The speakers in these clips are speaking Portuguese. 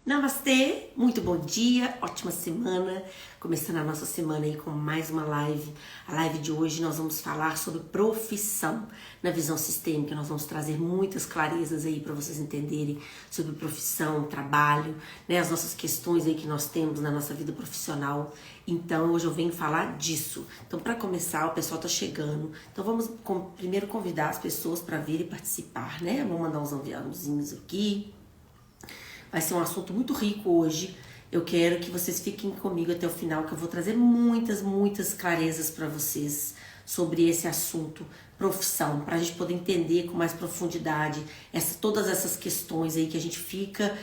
Namastê, muito bom dia, ótima semana, começando a nossa semana aí com mais uma live. A live de hoje nós vamos falar sobre profissão na visão sistêmica, nós vamos trazer muitas clarezas aí para vocês entenderem sobre profissão, trabalho, né, as nossas questões aí que nós temos na nossa vida profissional. Então hoje eu venho falar disso. Então para começar, o pessoal tá chegando, então vamos primeiro convidar as pessoas para virem participar, né, vou mandar uns aviãozinhos aqui. Vai ser um assunto muito rico hoje. Eu quero que vocês fiquem comigo até o final, que eu vou trazer muitas clarezas para vocês sobre esse assunto, profissão, para a gente poder entender com mais profundidade todas essas questões aí que a gente fica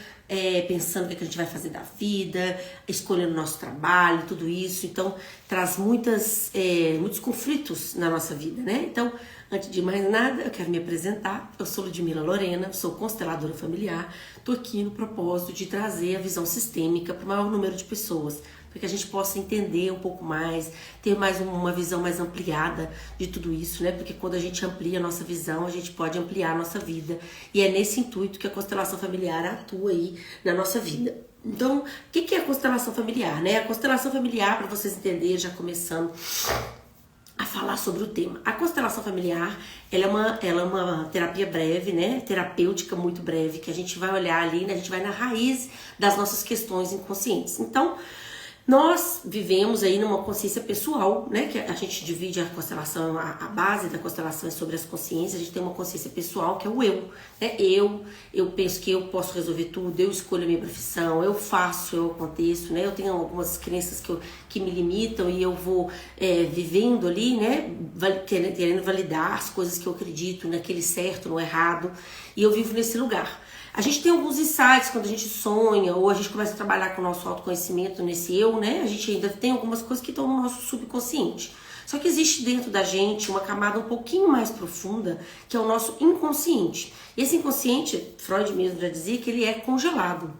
pensando o que a gente vai fazer da vida, escolhendo o nosso trabalho, tudo isso. Então, traz muitos conflitos na nossa vida, né? Então, antes de mais nada, eu quero me apresentar. Eu sou Ludmila Lorena, sou consteladora familiar. Estou aqui no propósito de trazer a visão sistêmica para o maior número de pessoas, para que a gente possa entender um pouco mais, ter mais uma visão mais ampliada de tudo isso, né? Porque quando a gente amplia a nossa visão, a gente pode ampliar a nossa vida. E é nesse intuito que a constelação familiar atua aí na nossa vida. Então, o que é a constelação familiar, né? A constelação familiar, para vocês entenderem, já começando a falar sobre o tema. A constelação familiar, ela é uma terapia breve, né? Terapêutica muito breve, que a gente vai olhar ali, né? A gente vai na raiz das nossas questões inconscientes. Então, nós vivemos aí numa consciência pessoal, né? Que a gente divide a constelação, a base da constelação é sobre as consciências. A gente tem uma consciência pessoal que é o eu, né? Eu penso que eu posso resolver tudo, eu escolho a minha profissão, eu faço, eu aconteço, né? Eu tenho algumas crenças que me limitam e eu vou vivendo ali, né? Querendo validar as coisas que eu acredito, naquele certo, no errado, e eu vivo nesse lugar. A gente tem alguns insights quando a gente sonha, ou a gente começa a trabalhar com o nosso autoconhecimento nesse eu, né? A gente ainda tem algumas coisas que estão no nosso subconsciente. Só que existe dentro da gente uma camada um pouquinho mais profunda, que é o nosso inconsciente. E esse inconsciente, Freud mesmo já dizia que ele é congelado.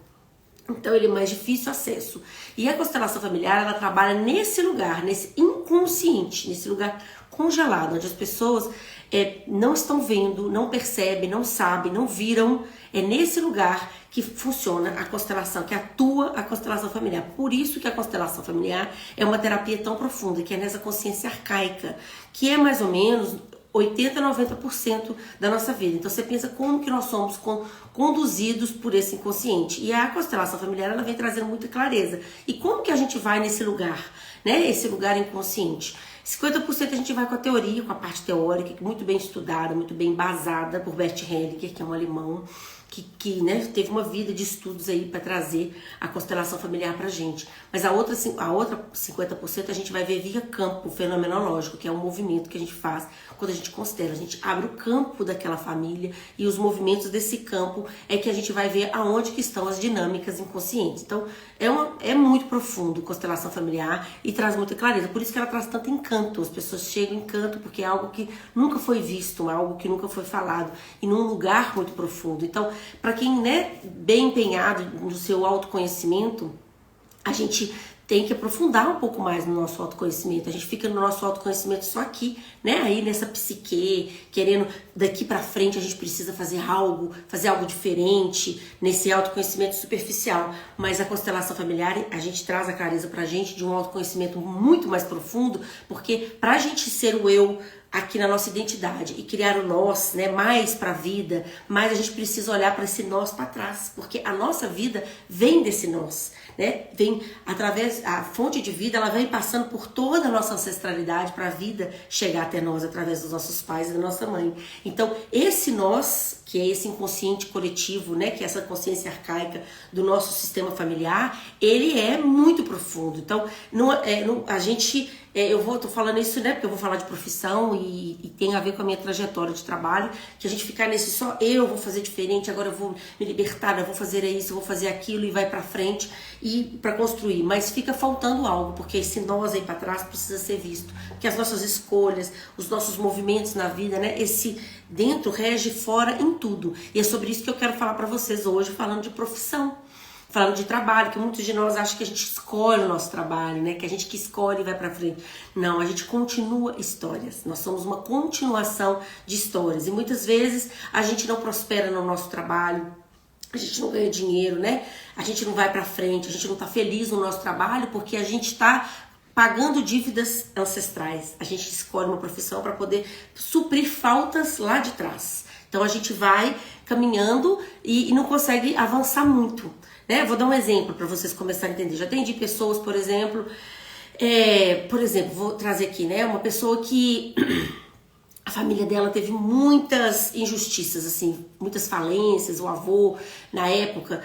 Então ele é mais difícil acesso. E a constelação familiar, ela trabalha nesse lugar, nesse inconsciente, nesse lugar congelado, onde as pessoas não estão vendo, não percebem, não sabem, não viram. É nesse lugar que funciona a constelação, que atua a constelação familiar. Por isso que a constelação familiar é uma terapia tão profunda, que é nessa consciência arcaica, que é mais ou menos 80 a 90% da nossa vida. Então você pensa como que nós somos conduzidos por esse inconsciente. E a constelação familiar, ela vem trazendo muita clareza. E como que a gente vai nesse lugar, né? Esse lugar inconsciente. 50% a gente vai com a teoria, com a parte teórica, muito bem estudada, muito bem embasada por Bert Hellinger, que é um alemão, que né, teve uma vida de estudos aí para trazer a constelação familiar pra gente. Mas a outra 50% a gente vai ver via campo fenomenológico, que é o movimento que a gente faz quando a gente constela. A gente abre o campo daquela família e os desse campo é que a gente vai ver aonde que estão as dinâmicas inconscientes. Então, é muito profundo constelação familiar e traz muita clareza. Por isso que ela traz tanto encanto. As pessoas chegam em encanto porque é algo que nunca foi visto, algo que nunca foi falado e num lugar muito profundo. Então, para quem é bem empenhado no seu autoconhecimento, a gente tem que aprofundar um pouco mais no nosso autoconhecimento. A gente fica no nosso autoconhecimento só aqui, né? Aí nessa psique, querendo daqui para frente a gente precisa fazer algo diferente nesse autoconhecimento superficial. Mas a constelação familiar, a gente traz a clareza pra gente de um autoconhecimento muito mais profundo, porque pra gente ser o eu aqui na nossa identidade e criar o nós, né, mais para a vida, mais a gente precisa olhar para esse nós para trás, porque a nossa vida vem desse nós, né? Vem através a fonte de vida, ela vem passando por toda a nossa ancestralidade para a vida chegar até nós através dos nossos pais e da nossa mãe. Então, esse nós, que é esse inconsciente coletivo, né, que é essa consciência arcaica do nosso sistema familiar, ele é muito profundo. Então, a gente tô falando isso, né, porque eu vou falar de profissão e tem a ver com a minha trajetória de trabalho, que a gente ficar nesse só eu vou fazer diferente, agora eu vou me libertar, eu vou fazer isso, eu vou fazer aquilo e vai pra frente e para construir, mas fica faltando algo, porque esse nós aí pra trás precisa ser visto, porque as nossas escolhas, os nossos movimentos na vida, né, esse dentro rege fora em tudo, e é sobre isso que eu quero falar pra vocês hoje, falando de profissão. Falando de trabalho, que muitos de nós acham que a gente escolhe o nosso trabalho, né? Que a gente que escolhe e vai pra frente. Não, a gente continua histórias. Nós somos uma continuação de histórias. E muitas vezes a gente não prospera no nosso trabalho. a gente não ganha dinheiro, né? A gente não vai pra frente, a gente não tá feliz no nosso trabalho porque a gente tá pagando dívidas ancestrais. A gente escolhe uma profissão para poder suprir faltas lá de trás. Então a gente vai caminhando e não consegue avançar muito, né? Vou dar um exemplo para vocês começarem a entender. Já atendi pessoas, por exemplo, vou trazer aqui, né? Uma pessoa que a família dela teve muitas injustiças, assim, muitas falências. O avô, na época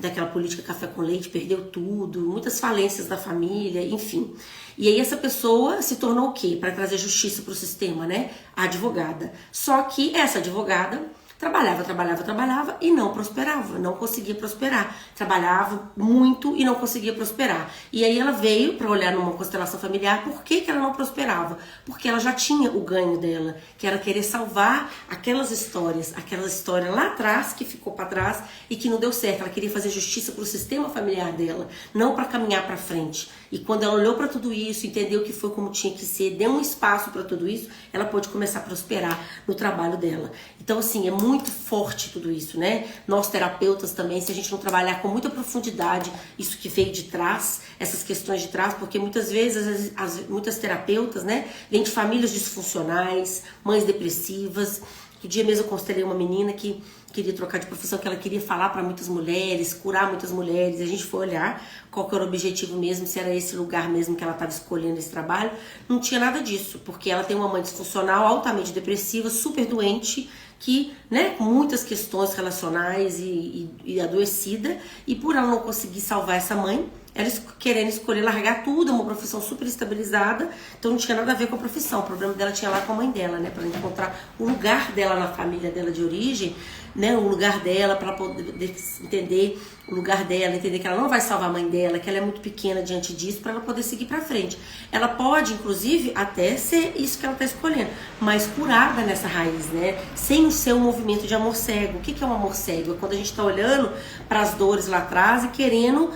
daquela política café com leite, perdeu tudo, muitas falências da família, enfim. E aí essa pessoa se tornou o quê? Para trazer justiça para o sistema, né? A advogada. Só que essa advogada trabalhava e não prosperava, não conseguia prosperar. Trabalhava muito e não conseguia prosperar. E aí ela veio para olhar numa constelação familiar. Por que ela não prosperava? Porque ela já tinha o ganho dela, que era querer salvar aquela história lá atrás que ficou para trás e que não deu certo. Ela queria fazer justiça para o sistema familiar dela, não para caminhar para frente. E quando ela olhou para tudo isso, entendeu que foi como tinha que ser, deu um espaço para tudo isso, ela pôde começar a prosperar no trabalho dela. Então, assim, é muito forte tudo isso, né? Nós terapeutas também, se a gente não trabalhar com muita profundidade isso que veio de trás, essas questões de trás, porque muitas vezes, muitas terapeutas, né, vêm de famílias disfuncionais, mães depressivas. Outro dia mesmo eu constelei uma menina que queria trocar de profissão, que ela queria falar para muitas mulheres, curar muitas mulheres. A gente foi olhar qual que era o objetivo mesmo, se era esse lugar mesmo que ela estava escolhendo esse trabalho. Não tinha nada disso, porque ela tem uma mãe disfuncional, altamente depressiva, super doente, que, né, com muitas questões relacionais e adoecida, e por ela não conseguir salvar essa mãe, ela querendo escolher largar tudo, uma profissão super estabilizada, então não tinha nada a ver com a profissão. O problema dela tinha lá com a mãe dela, né, para encontrar o lugar dela na família dela de origem, né, o lugar dela, para poder entender o lugar dela, entender que ela não vai salvar a mãe dela, que ela é muito pequena diante disso, para ela poder seguir para frente. Ela pode, inclusive, até ser isso que ela está escolhendo, mas curada nessa raiz, né, sem ser um movimento de amor cego. O que é um amor cego? É quando a gente está olhando para as dores lá atrás e querendo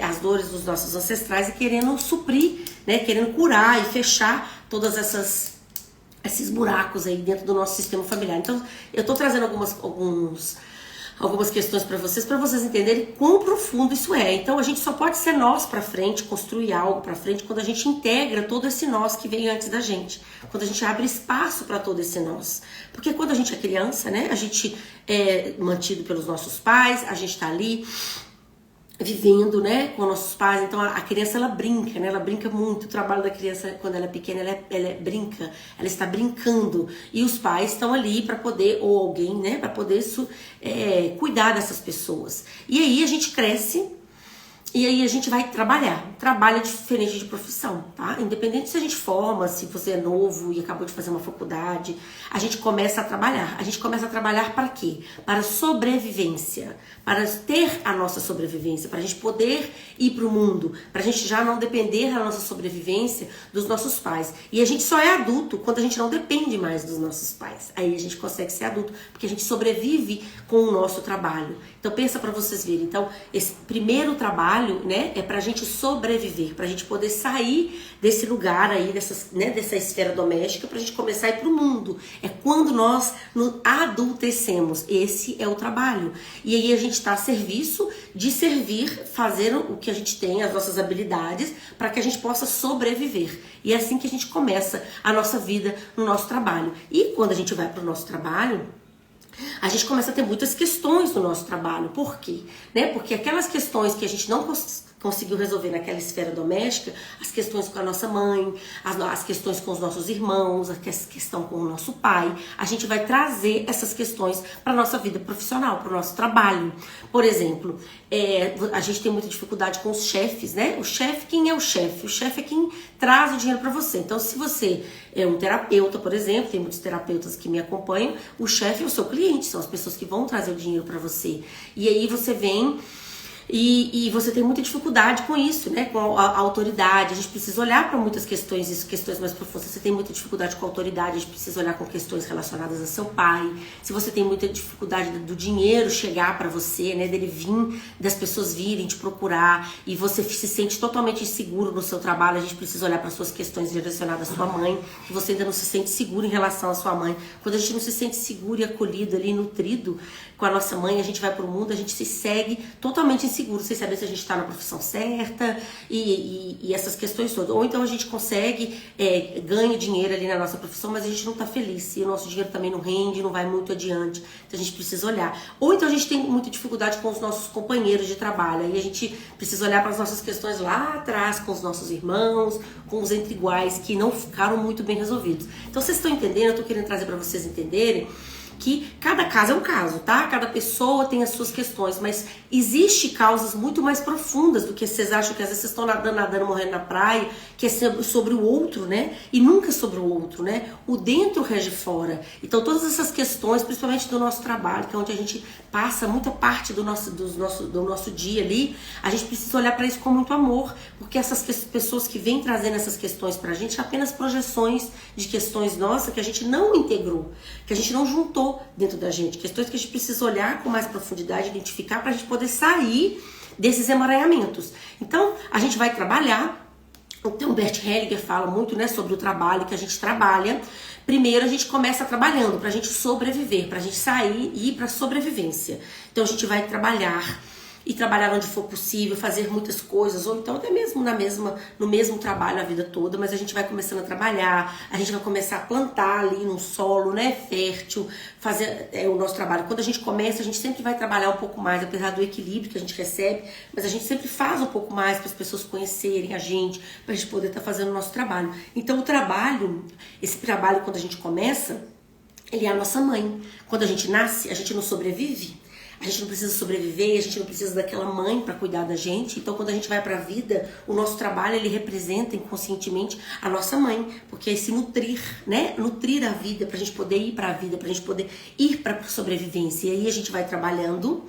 as dores dos nossos ancestrais e querendo suprir, né, querendo curar e fechar todas esses buracos aí dentro do nosso sistema familiar. Então, eu tô trazendo algumas questões para vocês entenderem quão profundo isso é. Então, a gente só pode ser nós para frente, construir algo para frente, quando a gente integra todo esse nós que veio antes da gente. Quando a gente abre espaço para todo esse nós. Porque quando a gente é criança, né, a gente é mantido pelos nossos pais, a gente tá ali vivendo, né, com nossos pais. Então a criança, ela brinca, né, ela brinca muito. O trabalho da criança quando ela é pequena, ela brinca, ela está brincando, e os pais estão ali para poder, ou alguém, né, para poder cuidar dessas pessoas. E aí a gente cresce. E aí a gente vai trabalha diferente de profissão, tá? Independente se a gente forma, se você é novo e acabou de fazer uma faculdade, a gente começa a trabalhar. A gente começa a trabalhar para quê? Para sobrevivência, para ter a nossa sobrevivência, para a gente poder ir para o mundo, para a gente já não depender da nossa sobrevivência dos nossos pais. E a gente só é adulto quando a gente não depende mais dos nossos pais. Aí a gente consegue ser adulto, porque a gente sobrevive com o nosso trabalho. Então pensa para vocês verem. Então esse primeiro trabalho, né, é pra gente sobreviver, pra gente poder sair desse lugar aí, dessa esfera doméstica, pra gente começar a ir pro mundo. É quando nós nos adultecemos. Esse é o trabalho. E aí a gente tá a serviço de servir, fazer o que a gente tem, as nossas habilidades, para que a gente possa sobreviver. E é assim que a gente começa a nossa vida no nosso trabalho. E quando a gente vai pro nosso trabalho, a gente começa a ter muitas questões no nosso trabalho. Por quê? Né? Porque aquelas questões que a gente não conseguiu resolver naquela esfera doméstica, as questões com a nossa mãe, as questões com os nossos irmãos, a questão com o nosso pai, a gente vai trazer essas questões para a nossa vida profissional, para o nosso trabalho. Por exemplo, a gente tem muita dificuldade com os chefes, né? O chefe, quem é o chefe? O chefe é quem traz o dinheiro para você. Então, se você é um terapeuta, por exemplo, tem muitos terapeutas que me acompanham, o chefe é o seu cliente, são as pessoas que vão trazer o dinheiro para você. E aí você vem E você tem muita dificuldade com isso, né? Com a autoridade. A gente precisa olhar para muitas questões, isso, questões mais profundas. Você tem muita dificuldade com a autoridade, a gente precisa olhar com questões relacionadas a seu pai. Se você tem muita dificuldade do dinheiro chegar para você, né? Dele vir, das pessoas virem te procurar e você se sente totalmente inseguro no seu trabalho, a gente precisa olhar para suas questões relacionadas à sua mãe, que você ainda não se sente seguro em relação à sua mãe. Quando a gente não se sente seguro e acolhido ali, nutrido com a nossa mãe, a gente vai pro mundo, a gente se segue totalmente inseguro, sem saber se a gente está na profissão certa e essas questões todas. Ou então a gente consegue, ganha dinheiro ali na nossa profissão, mas a gente não tá feliz e o nosso dinheiro também não rende, não vai muito adiante. Então a gente precisa olhar. Ou então a gente tem muita dificuldade com os nossos companheiros de trabalho, aí a gente precisa olhar para as nossas questões lá atrás, com os nossos irmãos, com os entre iguais, que não ficaram muito bem resolvidos. Então vocês estão entendendo? Eu tô querendo trazer para vocês entenderem que cada caso é um caso, tá? Cada pessoa tem as suas questões, mas existe causas muito mais profundas do que vocês acham que às vezes vocês estão nadando, morrendo na praia, que é sobre o outro, né? E nunca sobre o outro, né? O dentro rege fora. Então todas essas questões, principalmente do nosso trabalho, que é onde a gente passa muita parte do nosso dia ali, a gente precisa olhar para isso com muito amor, porque essas pessoas que vêm trazendo essas questões pra gente, apenas projeções de questões nossas que a gente não integrou, que a gente não juntou dentro da gente, questões que a gente precisa olhar com mais profundidade, identificar pra gente poder sair desses emaranhamentos. Então, a gente vai trabalhar. Então, Bert Hellinger fala muito, né, sobre o trabalho que a gente trabalha. Primeiro, a gente começa trabalhando pra gente sobreviver, pra gente sair e ir pra sobrevivência. Então, a gente vai trabalhar e trabalhar onde for possível, fazer muitas coisas, ou então até mesmo no mesmo trabalho a vida toda, mas a gente vai começando a trabalhar, a gente vai começar a plantar ali num solo, né, fértil, fazer o nosso trabalho. Quando a gente começa, a gente sempre vai trabalhar um pouco mais, apesar do equilíbrio que a gente recebe, mas a gente sempre faz um pouco mais para as pessoas conhecerem a gente, para a gente poder estar fazendo o nosso trabalho. Então o trabalho, esse trabalho quando a gente começa, ele é a nossa mãe. Quando a gente nasce, a gente não sobrevive. A gente não precisa sobreviver, a gente não precisa daquela mãe para cuidar da gente. Então, quando a gente vai para a vida, o nosso trabalho, ele representa inconscientemente a nossa mãe, porque é se nutrir, né? Nutrir a vida, pra gente poder ir para a vida, pra gente poder ir para a sobrevivência. E aí a gente vai trabalhando,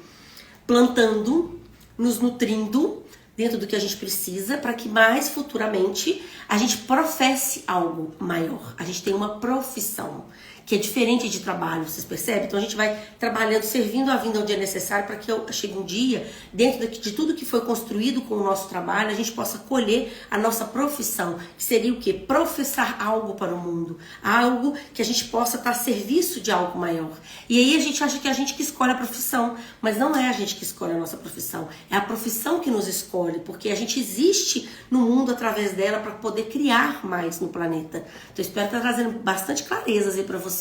plantando, nos nutrindo dentro do que a gente precisa, para que mais futuramente a gente professe algo maior. A gente tem uma profissão que é diferente de trabalho, vocês percebem? Então a gente vai trabalhando, servindo a vida onde é necessário, para que chegue um dia, dentro de tudo que foi construído com o nosso trabalho, a gente possa colher a nossa profissão, que seria o quê? Professar algo para o mundo, algo que a gente possa estar a serviço de algo maior. E aí a gente acha que é a gente que escolhe a profissão, mas não é a gente que escolhe a nossa profissão, é a profissão que nos escolhe, porque a gente existe no mundo através dela para poder criar mais no planeta. Então eu espero estar trazendo bastante clarezas aí para você.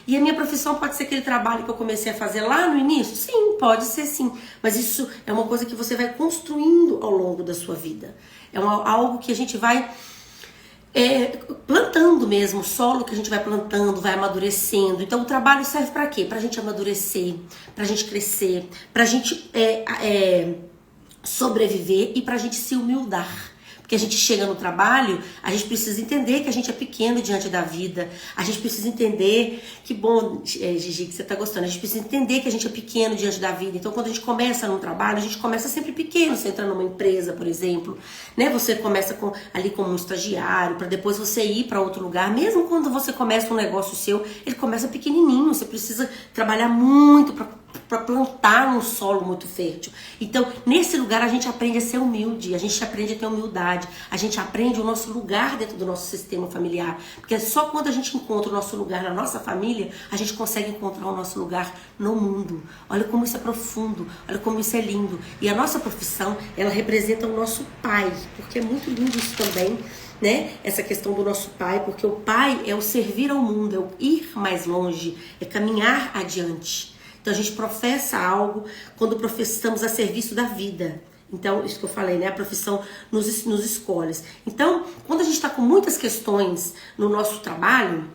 E a minha profissão pode ser aquele trabalho que eu comecei a fazer lá no início? Sim, pode ser sim. Mas isso é uma coisa que você vai construindo ao longo da sua vida. É algo que a gente vai plantando mesmo, o solo que a gente vai plantando, vai amadurecendo. Então o trabalho serve para quê? Pra gente amadurecer, pra gente crescer, pra gente sobreviver e pra gente se humildar. Que a gente chega no trabalho, a gente precisa entender que a gente é pequeno diante da vida, a gente precisa entender, que bom, Gigi, que você tá gostando, a gente precisa entender que a gente é pequeno diante da vida. Então quando a gente começa num trabalho, a gente começa sempre pequeno. Você entra numa empresa, por exemplo, né? Você começa ali como um estagiário, para depois você ir para outro lugar. Mesmo quando você começa um negócio seu, ele começa pequenininho, você precisa trabalhar muito para plantar num solo muito fértil. Então, nesse lugar a gente aprende a ser humilde, a gente aprende a ter humildade, a gente aprende o nosso lugar dentro do nosso sistema familiar, porque só quando a gente encontra o nosso lugar na nossa família, a gente consegue encontrar o nosso lugar no mundo. Olha como isso é profundo, olha como isso é lindo. E a nossa profissão, ela representa o nosso pai, porque é muito lindo isso também, né? Essa questão do nosso pai, porque o pai é o servir ao mundo, é o ir mais longe, é caminhar adiante. Então a gente professa algo quando professamos a serviço da vida. Então, isso que eu falei, né? A profissão nos escolhe. Então, quando a gente está com muitas questões no nosso trabalho,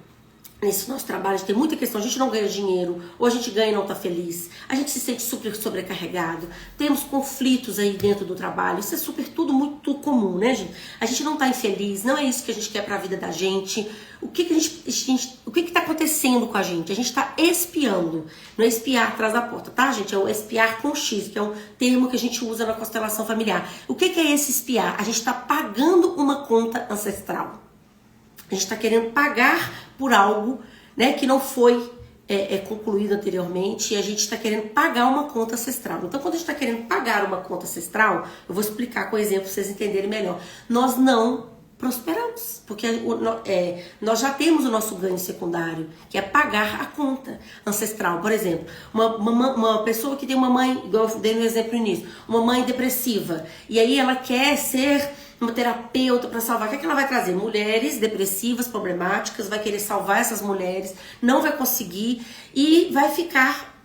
nesse nosso trabalho, a gente tem muita questão, a gente não ganha dinheiro, ou a gente ganha e não está feliz, a gente se sente super sobrecarregado, temos conflitos aí dentro do trabalho, isso é super tudo muito comum, né, gente? A gente não está infeliz, não é isso que a gente quer para a vida da gente. O que está acontecendo com a gente? A gente está espiando, não é espiar atrás da porta, tá, gente? É o espiar com X, que é um termo que a gente usa na constelação familiar. O que é esse espiar? A gente está pagando uma conta ancestral. A gente está querendo pagar por algo, né, que não foi concluído anteriormente, e a gente está querendo pagar uma conta ancestral. Então, quando a gente está querendo pagar uma conta ancestral, eu vou explicar com exemplo para vocês entenderem melhor. Nós não prosperamos, porque nós já temos o nosso ganho secundário, que é pagar a conta ancestral. Por exemplo, uma pessoa que tem uma mãe, igual eu dei no exemplo no início, uma mãe depressiva, e aí ela quer ser uma terapeuta para salvar. O que é que ela vai trazer? Mulheres depressivas, problemáticas, vai querer salvar essas mulheres, não vai conseguir e vai ficar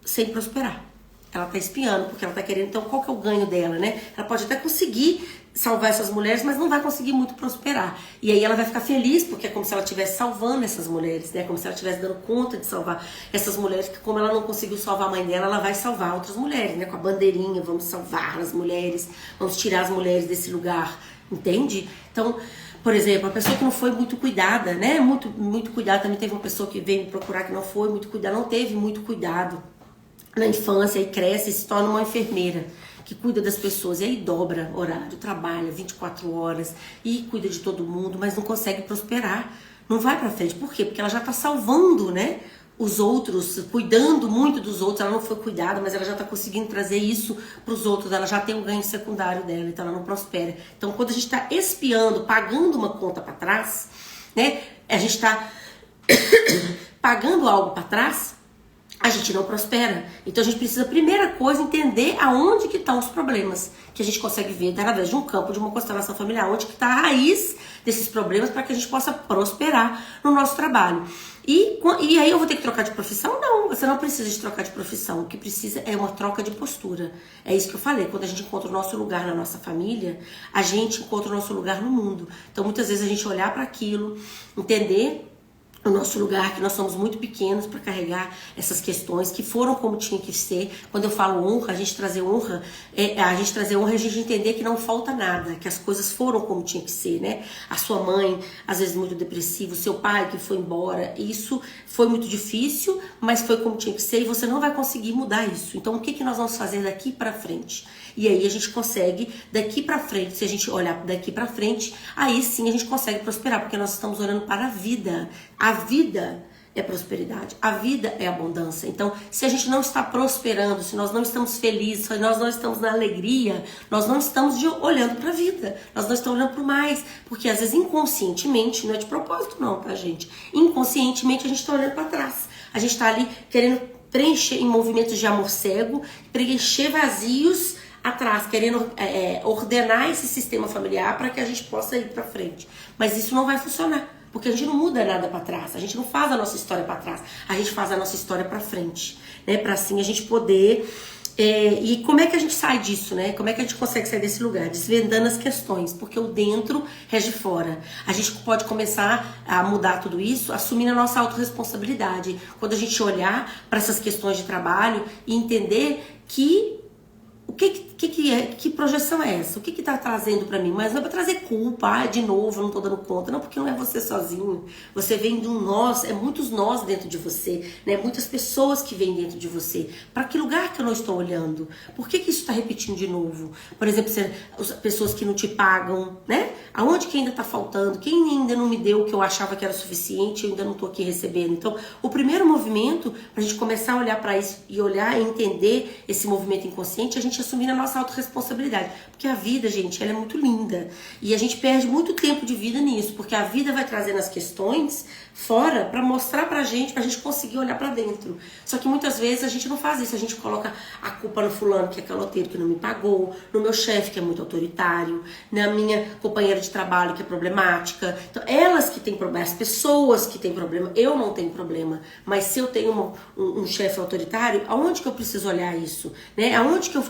sem prosperar. Ela tá espiando, porque ela tá querendo, então qual que é o ganho dela, né? Ela pode até conseguir salvar essas mulheres, mas não vai conseguir muito prosperar. E aí ela vai ficar feliz, porque é como se ela estivesse salvando essas mulheres, né? Como se ela estivesse dando conta de salvar essas mulheres, que como ela não conseguiu salvar a mãe dela, ela vai salvar outras mulheres, né? Com a bandeirinha, vamos salvar as mulheres, vamos tirar as mulheres desse lugar, entende? Então, por exemplo, a pessoa que não foi muito cuidada, né? Muito cuidado, também teve uma pessoa que veio me procurar que não foi muito cuidada, não teve muito cuidado na infância e cresce e se torna uma enfermeira que cuida das pessoas, e aí dobra horário, trabalha 24 horas e cuida de todo mundo, mas não consegue prosperar, não vai pra frente. Por quê? Porque ela já tá salvando, né, os outros, cuidando muito dos outros. Ela não foi cuidada, mas ela já tá conseguindo trazer isso pros outros, ela já tem um ganho secundário dela, então ela não prospera. Então, quando a gente tá espiando, pagando uma conta para trás, né, a gente tá pagando algo para trás, a gente não prospera. Então a gente precisa, primeira coisa, entender aonde que estão os problemas, que a gente consegue ver através de um campo, de uma constelação familiar, onde que está a raiz desses problemas, para que a gente possa prosperar no nosso trabalho. E aí eu vou ter que trocar de profissão? Não, você não precisa de trocar de profissão. O que precisa é uma troca de postura. É isso que eu falei, quando a gente encontra o nosso lugar na nossa família, a gente encontra o nosso lugar no mundo. Então muitas vezes a gente olhar para aquilo, entender o nosso lugar, que nós somos muito pequenos para carregar essas questões que foram como tinha que ser. Quando eu falo honra, a gente trazer honra é a gente entender que não falta nada, que as coisas foram como tinha que ser, né? A sua mãe, às vezes muito depressiva, o seu pai que foi embora, isso foi muito difícil, mas foi como tinha que ser e você não vai conseguir mudar isso. Então o que nós vamos fazer daqui para frente? E aí a gente consegue, daqui pra frente, se a gente olhar daqui pra frente, aí sim a gente consegue prosperar, porque nós estamos olhando para a vida. A vida é prosperidade, a vida é abundância. Então, se a gente não está prosperando, se nós não estamos felizes, se nós não estamos na alegria, nós não estamos olhando para a vida, nós não estamos olhando para o mais, porque às vezes inconscientemente, não é de propósito não, tá, gente? Inconscientemente a gente está olhando para trás, a gente está ali querendo preencher em movimentos de amor cego, preencher vazios atrás, querendo ordenar esse sistema familiar para que a gente possa ir para frente. Mas isso não vai funcionar, porque a gente não muda nada para trás, a gente não faz a nossa história para trás, a gente faz a nossa história para frente, né? Para assim a gente poder. E como é que a gente sai disso, né? Como é que a gente consegue sair desse lugar? Desvendando as questões, porque o dentro rege fora. A gente pode começar a mudar tudo isso assumindo a nossa autorresponsabilidade. Quando a gente olhar para essas questões de trabalho e entender que que projeção é essa? O que tá trazendo pra mim? Mas não é pra trazer culpa, de novo, eu não tô dando conta. Não, porque não é você sozinho. Você vem de um nós, é muitos nós dentro de você, né? Muitas pessoas que vêm dentro de você. Pra que lugar que eu não estou olhando? Por que isso tá repetindo de novo? Por exemplo, as pessoas que não te pagam, né? Aonde que ainda tá faltando? Quem ainda não me deu o que eu achava que era suficiente, eu ainda não tô aqui recebendo. Então, o primeiro movimento, pra gente começar a olhar pra isso e olhar e entender esse movimento inconsciente, a gente assumir a nossa autorresponsabilidade. Porque a vida, gente, ela é muito linda. E a gente perde muito tempo de vida nisso, porque a vida vai trazendo as questões fora pra mostrar pra gente conseguir olhar pra dentro. Só que muitas vezes a gente não faz isso, a gente coloca a culpa no fulano que é caloteiro, que não me pagou, no meu chefe que é muito autoritário, na minha companheira de trabalho que é problemática. Então, elas que têm problema, as pessoas que têm problema, eu não tenho problema. Mas se eu tenho um chefe autoritário, aonde que eu preciso olhar isso? Né? Aonde que eu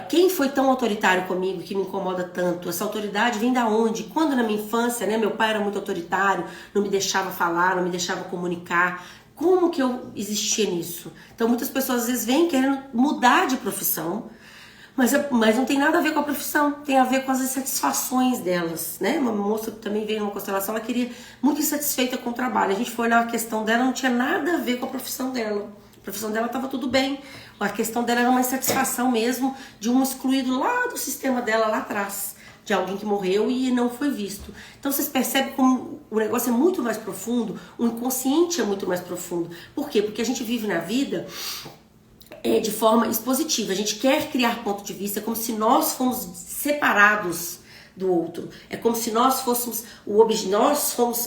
Quem foi tão autoritário comigo, que me incomoda tanto? Essa autoridade vem da onde? Quando na minha infância, né, meu pai era muito autoritário, não me deixava falar, não me deixava comunicar. Como que eu existia nisso? Então muitas pessoas às vezes vêm querendo mudar de profissão, mas não tem nada a ver com a profissão, tem a ver com as insatisfações delas, né? Uma moça que também veio numa constelação, ela queria muito insatisfeita com o trabalho. A gente foi olhar a questão dela, não tinha nada a ver com a profissão dela. A profissão dela estava tudo bem. A questão dela era uma insatisfação mesmo de um excluído lá do sistema dela, lá atrás. De alguém que morreu e não foi visto. Então vocês percebem como o negócio é muito mais profundo, o inconsciente é muito mais profundo. Por quê? Porque a gente vive na vida de forma expositiva. A gente quer criar ponto de vista como se nós fôssemos separados do outro. É como se nós fôssemos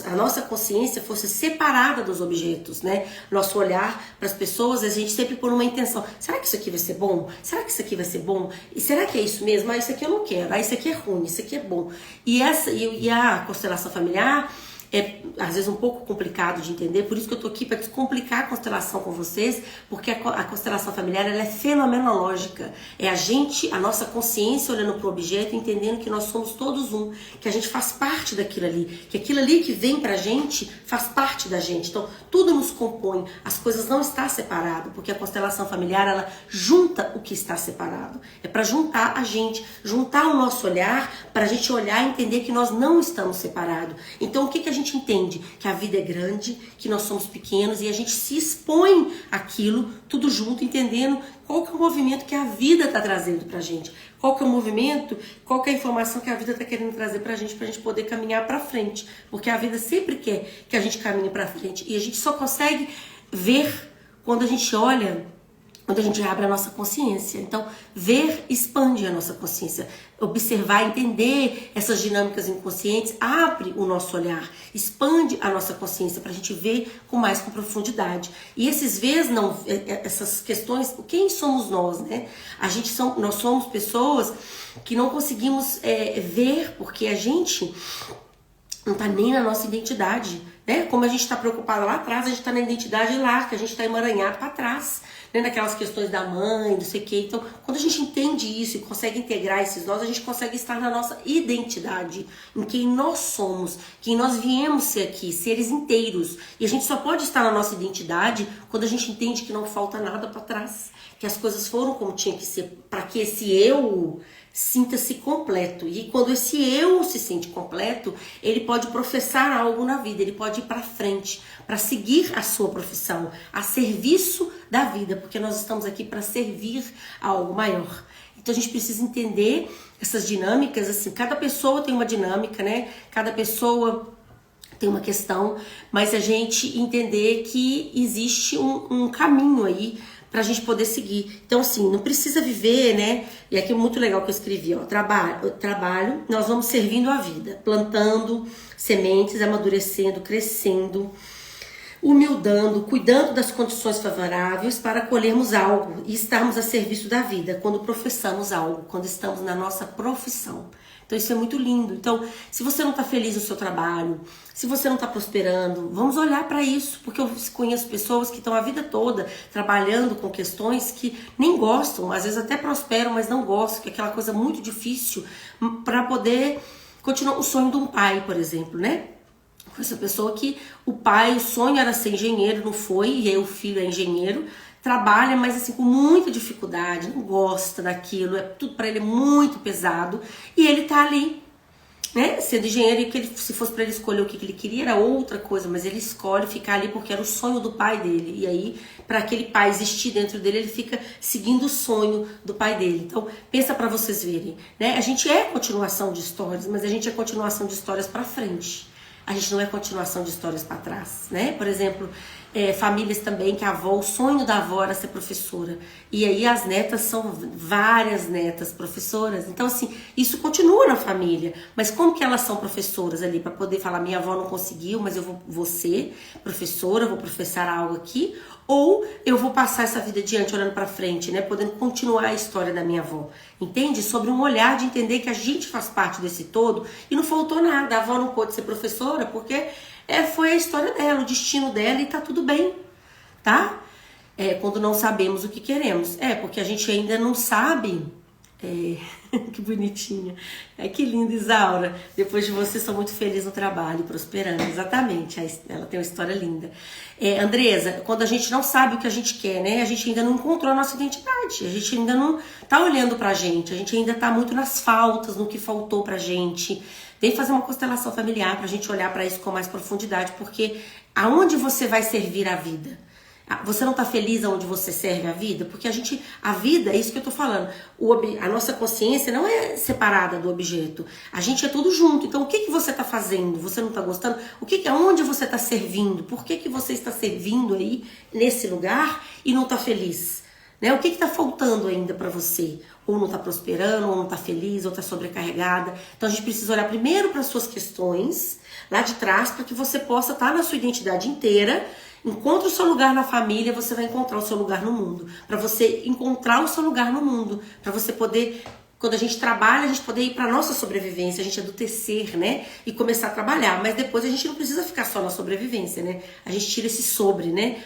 a nossa consciência fosse separada dos objetos, né? Nosso olhar para as pessoas, a gente sempre por uma intenção. Será que isso aqui vai ser bom? Será que isso aqui vai ser bom? E será que é isso mesmo? Ah, isso aqui eu não quero. Ah, isso aqui é ruim, isso aqui é bom. E a constelação familiar é às vezes um pouco complicado de entender, por isso que eu tô aqui para descomplicar a constelação com vocês, porque a constelação familiar ela é fenomenológica. É a nossa consciência olhando para o objeto, entendendo que nós somos todos um, que a gente faz parte daquilo ali, que aquilo ali que vem pra gente faz parte da gente. Então, tudo nos compõe, as coisas não estão separadas, porque a constelação familiar ela junta o que está separado. É para juntar a gente, juntar o nosso olhar, para a gente olhar e entender que nós não estamos separados. Então, o que a gente entende? Que a vida é grande, que nós somos pequenos e a gente se expõe àquilo, tudo junto, entendendo qual que é o movimento que a vida está trazendo pra gente. Qual que é o movimento, qual que é a informação que a vida está querendo trazer pra gente poder caminhar pra frente. Porque a vida sempre quer que a gente caminhe pra frente. E a gente só consegue ver quando a gente olha, quando a gente abre a nossa consciência. Então, ver expande a nossa consciência. Observar, entender essas dinâmicas inconscientes, abre o nosso olhar, expande a nossa consciência para a gente ver com profundidade. E essas questões, quem somos nós, né? Nós somos pessoas que não conseguimos ver, porque a gente não tá nem na nossa identidade, né? Como a gente está preocupado lá atrás, a gente está na identidade lá, que a gente está emaranhado para trás, né? Naquelas questões da mãe, não sei o quê. Então, quando a gente entende isso e consegue integrar esses nós, a gente consegue estar na nossa identidade, em quem nós somos, quem nós viemos ser aqui, seres inteiros. E a gente só pode estar na nossa identidade quando a gente entende que não falta nada para trás, que as coisas foram como tinha que ser, para que esse eu sinta-se completo. E quando esse eu se sente completo, ele pode professar algo na vida, ele pode ir para frente, para seguir a sua profissão, a serviço da vida, porque nós estamos aqui para servir a algo maior. Então a gente precisa entender essas dinâmicas, assim, cada pessoa tem uma dinâmica, né? Cada pessoa tem uma questão, mas a gente entender que existe um caminho aí pra gente poder seguir. Então, assim, não precisa viver, né? E aqui é muito legal que eu escrevi, ó. Trabalho, nós vamos servindo a vida, plantando sementes, amadurecendo, crescendo, humildando, cuidando das condições favoráveis para colhermos algo e estarmos a serviço da vida, quando professamos algo, quando estamos na nossa profissão. Então isso é muito lindo. Então, se você não está feliz no seu trabalho, se você não está prosperando, vamos olhar para isso, porque eu conheço pessoas que estão a vida toda trabalhando com questões que nem gostam, às vezes até prosperam, mas não gostam, que é aquela coisa muito difícil para poder continuar o sonho de um pai, por exemplo, né? Essa pessoa que o sonho era ser engenheiro, não foi, e aí o filho é engenheiro, trabalha, mas assim, com muita dificuldade, não gosta daquilo, tudo para ele é muito pesado, e ele tá ali, né, sendo engenheiro, e que se fosse para ele escolher o que ele queria, era outra coisa, mas ele escolhe ficar ali porque era o sonho do pai dele, e aí, para aquele pai existir dentro dele, ele fica seguindo o sonho do pai dele. Então, pensa para vocês verem, né, a gente é continuação de histórias, mas a gente é continuação de histórias para frente. A gente não é continuação de histórias para trás, né? Por exemplo, famílias também que o sonho da avó era ser professora. E aí as netas são várias netas professoras. Então, assim, isso continua na família. Mas como que elas são professoras ali? Para poder falar, minha avó não conseguiu, mas eu vou ser professora, vou professar algo aqui. Ou eu vou passar essa vida adiante, olhando para frente, né? Podendo continuar a história da minha avó. Entende? Sobre um olhar de entender que a gente faz parte desse todo e não faltou nada. A avó não pôde ser professora porque foi a história dela, o destino dela e tá tudo bem, tá? Quando não sabemos o que queremos. Porque a gente ainda não sabe Que bonitinha. Que linda, Isaura. Depois de você, sou muito feliz no trabalho, prosperando. Exatamente, ela tem uma história linda. Andresa, quando a gente não sabe o que a gente quer, né? A gente ainda não encontrou a nossa identidade. A gente ainda não tá olhando pra gente. A gente ainda tá muito nas faltas, no que faltou pra gente. Vem fazer uma constelação familiar pra gente olhar pra isso com mais profundidade, porque aonde você vai servir a vida? Você não tá feliz onde você serve a vida? Porque a vida, é isso que eu tô falando, a nossa consciência não é separada do objeto, a gente é tudo junto. Então o que você tá fazendo? Você não tá gostando? Onde você tá servindo? Por que você está servindo aí nesse lugar e não tá feliz? Né? O que tá faltando ainda para você? Ou não tá prosperando, ou não tá feliz, ou tá sobrecarregada. Então a gente precisa olhar primeiro para suas questões lá de trás, para que você possa estar na sua identidade inteira. Encontre o seu lugar na família, você vai encontrar o seu lugar no mundo. Para você encontrar o seu lugar no mundo, para você poder, quando a gente trabalha, a gente poder ir para nossa sobrevivência, a gente adultecer, né? E começar a trabalhar. Mas depois a gente não precisa ficar só na sobrevivência, né? A gente tira esse sobre, né?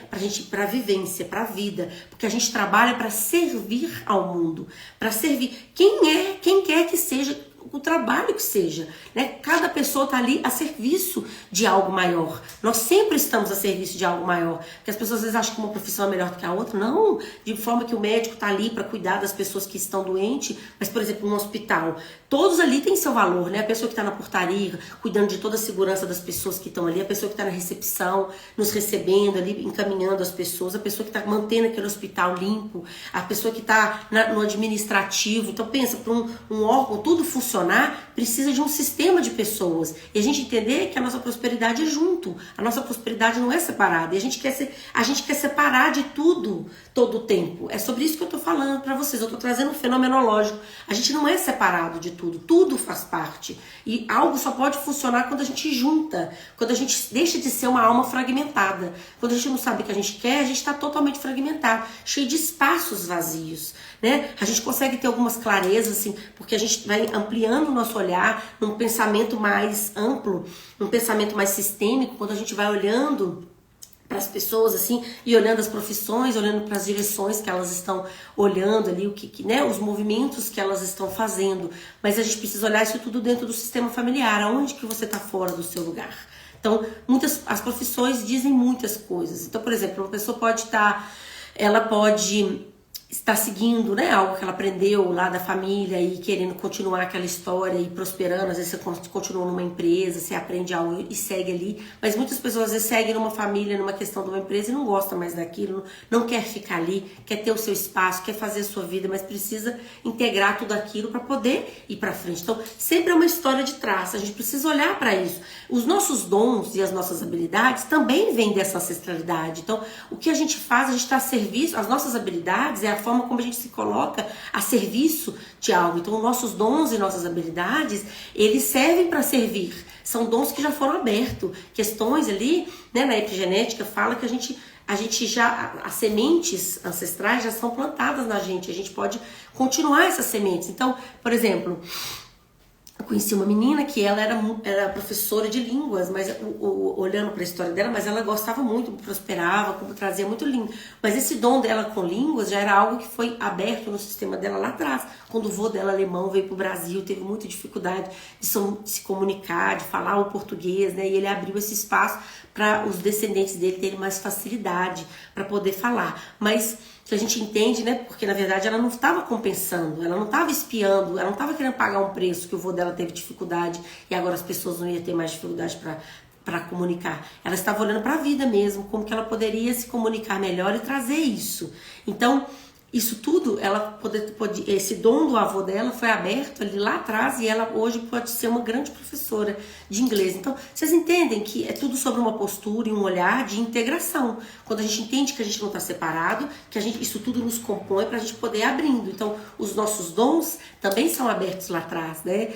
Pra vivência, pra vida. Porque a gente trabalha para servir ao mundo, para servir quem quer que seja, o trabalho que seja, né? Cada pessoa está ali a serviço de algo maior. Nós sempre estamos a serviço de algo maior. Porque as pessoas às vezes acham que uma profissão é melhor do que a outra. Não, de forma que o médico está ali para cuidar das pessoas que estão doentes. Mas, por exemplo, no hospital, todos ali têm seu valor, né? A pessoa que está na portaria, cuidando de toda a segurança das pessoas que estão ali, a pessoa que está na recepção, nos recebendo ali, encaminhando as pessoas, a pessoa que está mantendo aquele hospital limpo, a pessoa que está no administrativo. Então, pensa, para um órgão tudo funcionar, precisa de um sistema de pessoas. E a gente entender que a nossa prosperidade é junto. A nossa prosperidade não é separada. E a gente quer separar de tudo todo o tempo. É sobre isso que eu tô falando para vocês. Eu tô trazendo um fenomenológico. A gente não é separado de tudo. Tudo faz parte. E algo só pode funcionar quando a gente junta. Quando a gente deixa de ser uma alma fragmentada. Quando a gente não sabe o que a gente quer, a gente está totalmente fragmentado. Cheio de espaços vazios. Né? A gente consegue ter algumas clarezas, assim, porque a gente vai ampliando o nosso olhar num pensamento mais amplo, num pensamento mais sistêmico, quando a gente vai olhando para as pessoas assim e olhando as profissões, olhando para as direções que elas estão olhando ali, né, os movimentos que elas estão fazendo. Mas a gente precisa olhar isso tudo dentro do sistema familiar, aonde que você está fora do seu lugar. Então, as profissões dizem muitas coisas. Então, por exemplo, uma pessoa ela pode está seguindo, né, algo que ela aprendeu lá da família e querendo continuar aquela história e prosperando. Às vezes você continua numa empresa, você aprende algo e segue ali, mas muitas pessoas às vezes seguem numa família, numa questão de uma empresa e não gosta mais daquilo, não quer ficar ali, quer ter o seu espaço, quer fazer a sua vida, mas precisa integrar tudo aquilo para poder ir para frente. Então, sempre é uma história de trás, a gente precisa olhar para isso. Os nossos dons e as nossas habilidades também vêm dessa ancestralidade. Então, o que a gente faz, a gente está a serviço, as nossas habilidades é a forma como a gente se coloca a serviço de algo. Então, nossos dons e nossas habilidades, eles servem para servir. São dons que já foram abertos. Questões ali, né, na epigenética, fala que as sementes ancestrais já são plantadas na gente. A gente pode continuar essas sementes. Então, por exemplo, eu conheci uma menina que ela era professora de línguas, mas olhando para a história dela, mas ela gostava muito, prosperava, trazia muito lindo. Mas esse dom dela com línguas já era algo que foi aberto no sistema dela lá atrás. Quando o vô dela alemão veio para o Brasil, teve muita dificuldade de se comunicar, de falar o português, né? E ele abriu esse espaço para os descendentes dele terem mais facilidade para poder falar. Mas que a gente entende, né? Porque na verdade ela não estava compensando, ela não estava espiando, ela não estava querendo pagar um preço que o vô dela teve dificuldade e agora as pessoas não iam ter mais dificuldade para comunicar. Ela estava olhando para a vida mesmo, como que ela poderia se comunicar melhor e trazer isso. Então, isso tudo, esse dom do avô dela foi aberto ali lá atrás e ela hoje pode ser uma grande professora de inglês. Então, vocês entendem que é tudo sobre uma postura e um olhar de integração. Quando a gente entende que a gente não está separado, que isso tudo nos compõe para a gente poder ir abrindo. Então, os nossos dons também são abertos lá atrás, né?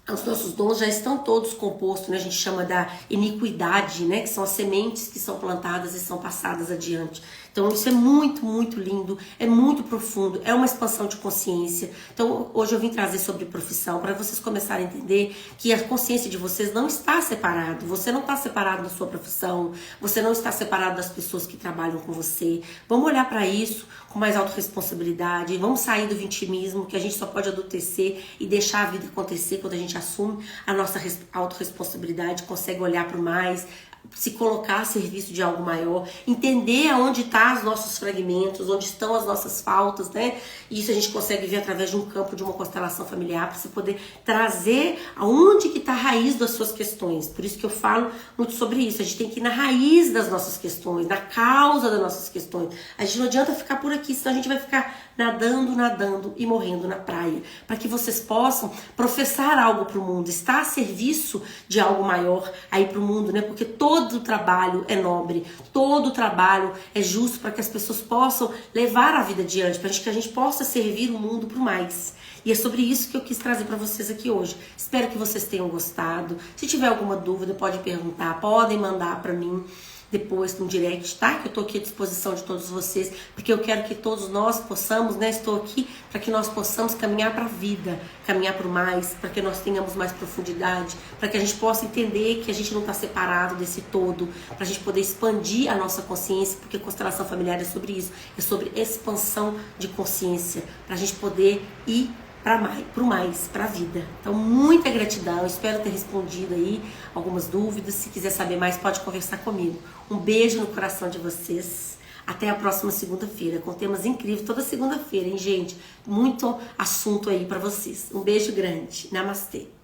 Os nossos dons já estão todos compostos, né? A gente chama da iniquidade, né? Que são as sementes que são plantadas e são passadas adiante. Então isso é muito, muito lindo, é muito profundo, é uma expansão de consciência. Então hoje eu vim trazer sobre profissão para vocês começarem a entender que a consciência de vocês não está separado. Você não está separado da sua profissão, você não está separado das pessoas que trabalham com você. Vamos olhar para isso com mais autorresponsabilidade, vamos sair do vitimismo, que a gente só pode adultecer e deixar a vida acontecer quando a gente assume a nossa autorresponsabilidade, consegue olhar para o mais, se colocar a serviço de algo maior, entender aonde estão os nossos fragmentos, onde estão as nossas faltas, né? E isso a gente consegue ver através de um campo, de uma constelação familiar, para você poder trazer aonde que está a raiz das suas questões. Por isso que eu falo muito sobre isso. A gente tem que ir na raiz das nossas questões, na causa das nossas questões. A gente não adianta ficar por aqui, senão a gente vai ficar nadando e morrendo na praia. Para que vocês possam professar algo para o mundo, estar a serviço de algo maior aí para o mundo, né? Porque todo trabalho é nobre, todo trabalho é justo para que as pessoas possam levar a vida adiante, para que a gente possa servir o mundo para o mais. E é sobre isso que eu quis trazer para vocês aqui hoje. Espero que vocês tenham gostado. Se tiver alguma dúvida, pode perguntar, podem mandar para mim depois no direct, tá? Que eu tô aqui à disposição de todos vocês, porque eu quero que todos nós possamos, né? Estou aqui para que nós possamos caminhar para a vida, caminhar para o mais, para que nós tenhamos mais profundidade, para que a gente possa entender que a gente não está separado desse todo, para a gente poder expandir a nossa consciência, porque a constelação familiar é sobre isso, é sobre expansão de consciência, para a gente poder ir para o mais, para a vida. Então, muita gratidão, espero ter respondido aí algumas dúvidas. Se quiser saber mais, pode conversar comigo. Um beijo no coração de vocês. Até a próxima segunda-feira, com temas incríveis, toda segunda-feira, hein, gente? Muito assunto aí para vocês. Um beijo grande. Namastê.